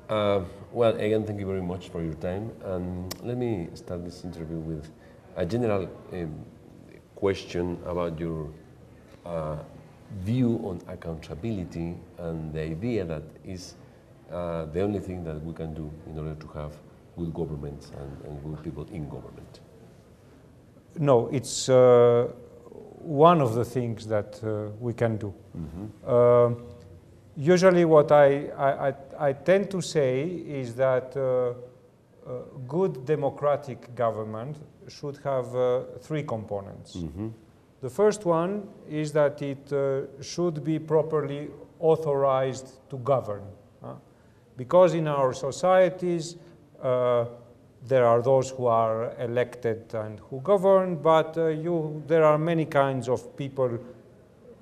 Well, again, thank you very much for your time. And let me start this interview with a general question about your view on accountability and the idea that is the only thing that we can do in order to have good governments and good people in government. No, it's one of the things that we can do. Usually what I tend to say is that good democratic government should have three components. The first one is that it should be properly authorized to govern. Because in our societies, there are those who are elected and who govern, but there are many kinds of people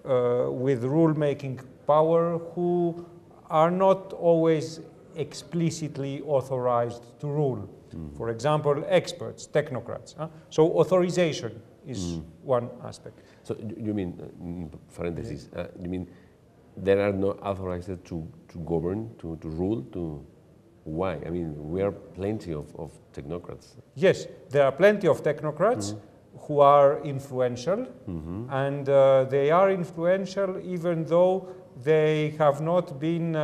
with rule-making power who are not always explicitly authorized to rule. For example, experts, technocrats. So authorization is one aspect. So you mean, parentheses, you mean there are no authorized to govern, to rule, to why? I mean, we are plenty of technocrats. Yes, there are plenty of technocrats who are influential, and they are influential even though they have not been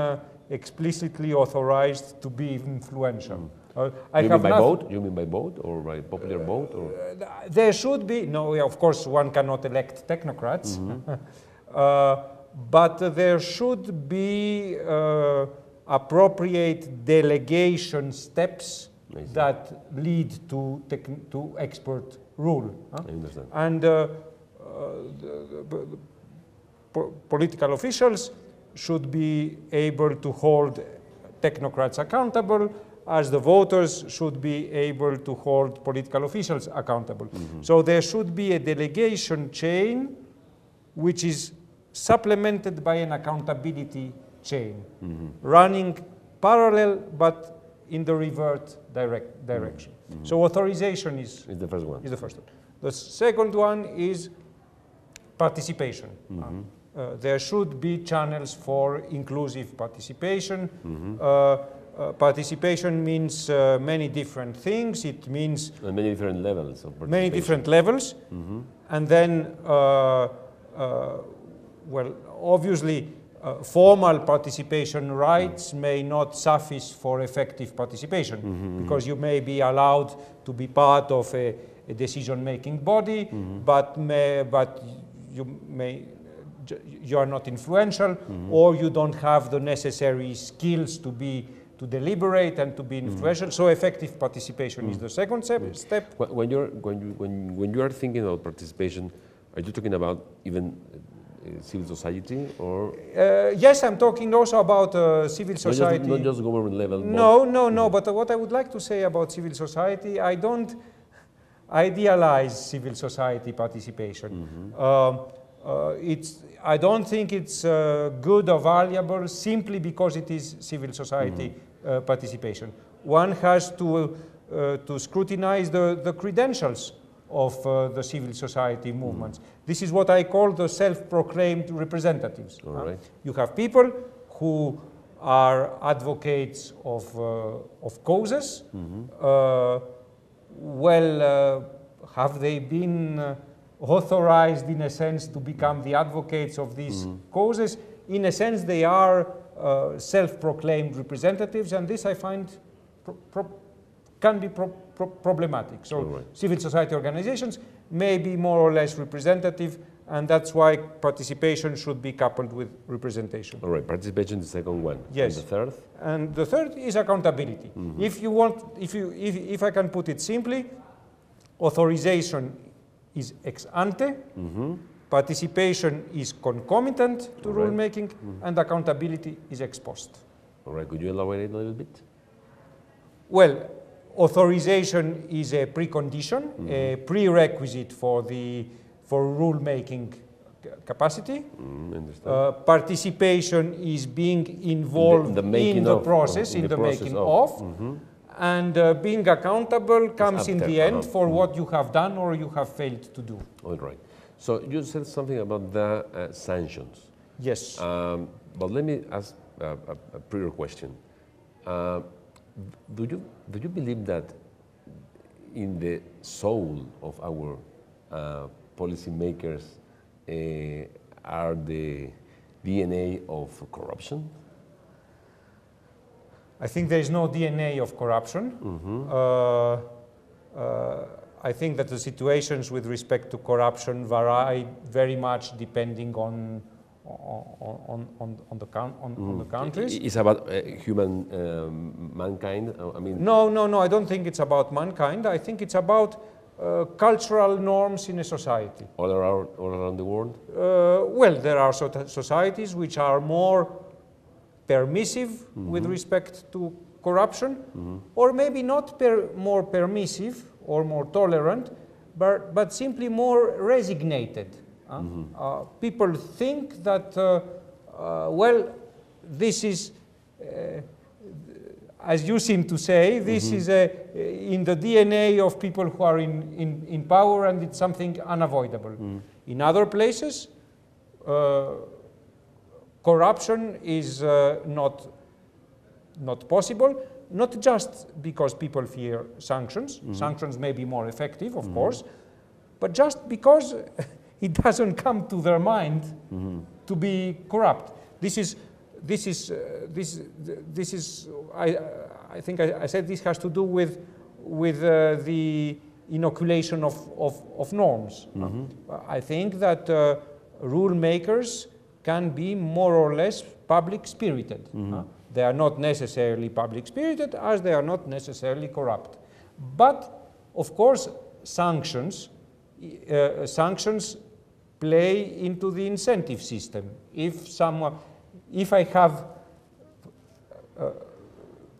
explicitly authorized to be influential. You mean by vote? You mean by vote or by popular vote? Or? There should be, no, of course one cannot elect technocrats, but there should be appropriate delegation steps that lead to expert rule. I understand. And political officials should be able to hold technocrats accountable, as the voters should be able to hold political officials accountable. So there should be a delegation chain which is supplemented by an accountability chain, running parallel but in the revert direction. So authorization is the first one. The second one is participation. There should be channels for inclusive participation. Participation means many different things. It means many different levels of participation. Many different levels. And then, well, obviously, formal participation rights may not suffice for effective participation, because you may be allowed to be part of a decision-making body, but you are not influential, or you don't have the necessary skills to deliberate and to be influential. So effective participation is the second step. When you are thinking about participation, are you talking about even civil society, or? Yes, I'm talking also about civil society. Not just government level. No. But what I would like to say about civil society, I don't idealize civil society participation. I don't think it's good or valuable simply because it is civil society participation. One has to scrutinize the credentials of the civil society movements. This is what I call the self-proclaimed representatives. You have people who are advocates of causes. Have they been authorized, in a sense, to become the advocates of these causes? In a sense, they are self-proclaimed representatives, and this I find can be problematic. So civil society organizations may be more or less representative, and that's why participation should be coupled with representation. All right, participation is the second one. Yes. And the third? And the third is accountability. If I can put it simply, authorization is ex ante, participation is concomitant to rulemaking, and accountability is ex post. All right, could you elaborate a little bit? Well, authorization is a precondition, a prerequisite for rulemaking capacity. Participation is being involved in the process, in the making of. And being accountable comes in the end for what you have done or you have failed to do. All right. So you said something about the sanctions. Yes. But let me ask a prior question. Do you believe that in the soul of our policymakers are the DNA of corruption? I think there is no DNA of corruption. I think that the situations with respect to corruption vary very much depending on the countries. It's about human mankind. I mean, no. I don't think it's about mankind. I think it's about cultural norms in a society. All around the world. Well, there are societies which are more permissive with respect to corruption, or maybe not more permissive or more tolerant, but simply more resignated. People think that, well, this is, as you seem to say, this is in the DNA of people who are in power, and it's something unavoidable. In other places, corruption is not possible, not just because people fear sanctions. Sanctions may be more effective, of course, but just because it doesn't come to their mind to be corrupt. I think I said this has to do with the inoculation of norms. I think that rule makers can be more or less public-spirited. They are not necessarily public-spirited, as they are not necessarily corrupt. But, of course, sanctions play into the incentive system. If I have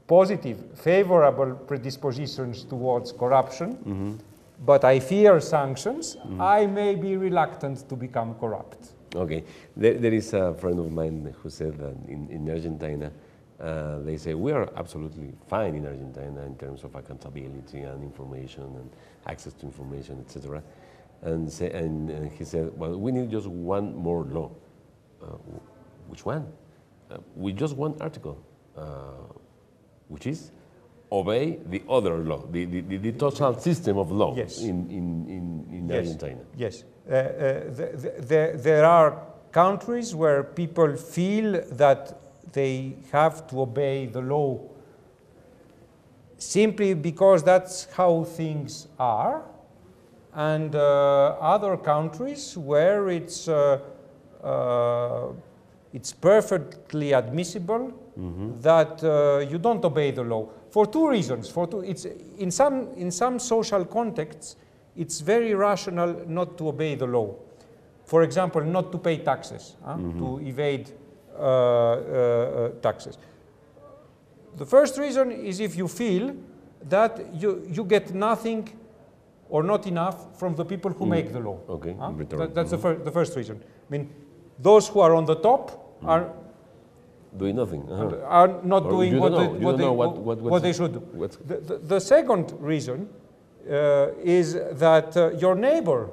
positive, favorable predispositions towards corruption, but I fear sanctions, I may be reluctant to become corrupt. Okay, there is a friend of mine who said that in Argentina, they say we are absolutely fine in Argentina in terms of accountability and information and access to information, etc. And he said, well, we need just one more law. Which one? We just one article, which is obey the other law, the total system of law in Argentina. Yes. There are countries where people feel that they have to obey the law simply because that's how things are, and other countries where it's perfectly admissible that you don't obey the law for two reasons. It's in some social contexts, it's very rational not to obey the law. For example, not to pay taxes, to evade taxes. The first reason is if you feel that you get nothing or not enough from the people who make the law. Okay. That's the first reason. I mean, those who are on the top are doing nothing. Are not doing what they should do. The second reason is that your neighbor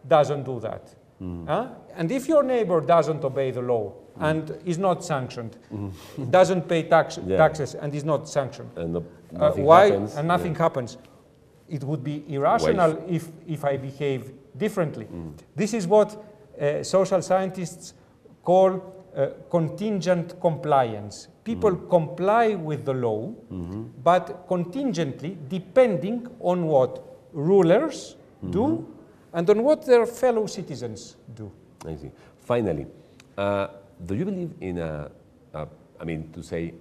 doesn't do that. And if your neighbor doesn't obey the law and is not sanctioned, doesn't pay taxes and is not sanctioned, and nothing happens, it would be irrational if I behave differently. This is what social scientists call contingent compliance. People comply with the law, but contingently, depending on what rulers do and on what their fellow citizens do. I see. Finally, do you believe in to say,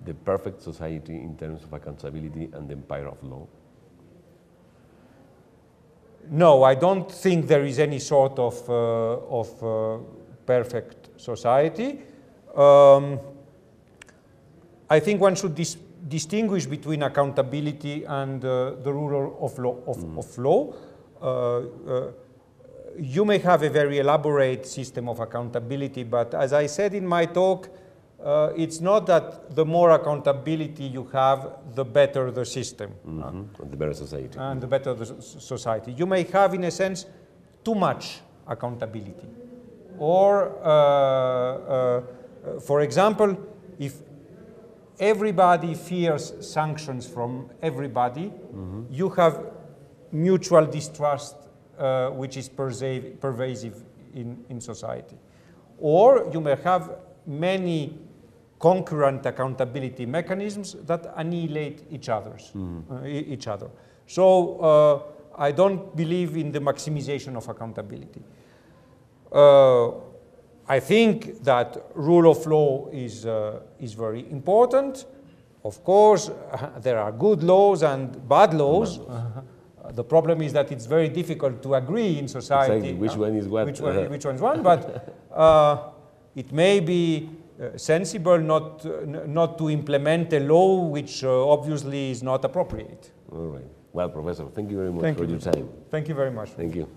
the perfect society in terms of accountability and the empire of law? No, I don't think there is any sort of perfect society. I think one should distinguish between accountability and the rule of law. You may have a very elaborate system of accountability, but as I said in my talk, it's not that the more accountability you have, the better the system. The better society. And the better the society. You may have, in a sense, too much accountability. Or, for example, if everybody fears sanctions from everybody, you have mutual distrust which is pervasive in society. Or you may have many concurrent accountability mechanisms that annihilate each other. So I don't believe in the maximization of accountability. I think that rule of law is very important. Of course, there are good laws and bad laws. The problem is that it's very difficult to agree in society. Exactly. Which one is what? Which one's one? But it may be sensible not to implement a law which obviously is not appropriate. All right. Well, Professor, thank you very much for your time. Thank you very much. Thank you.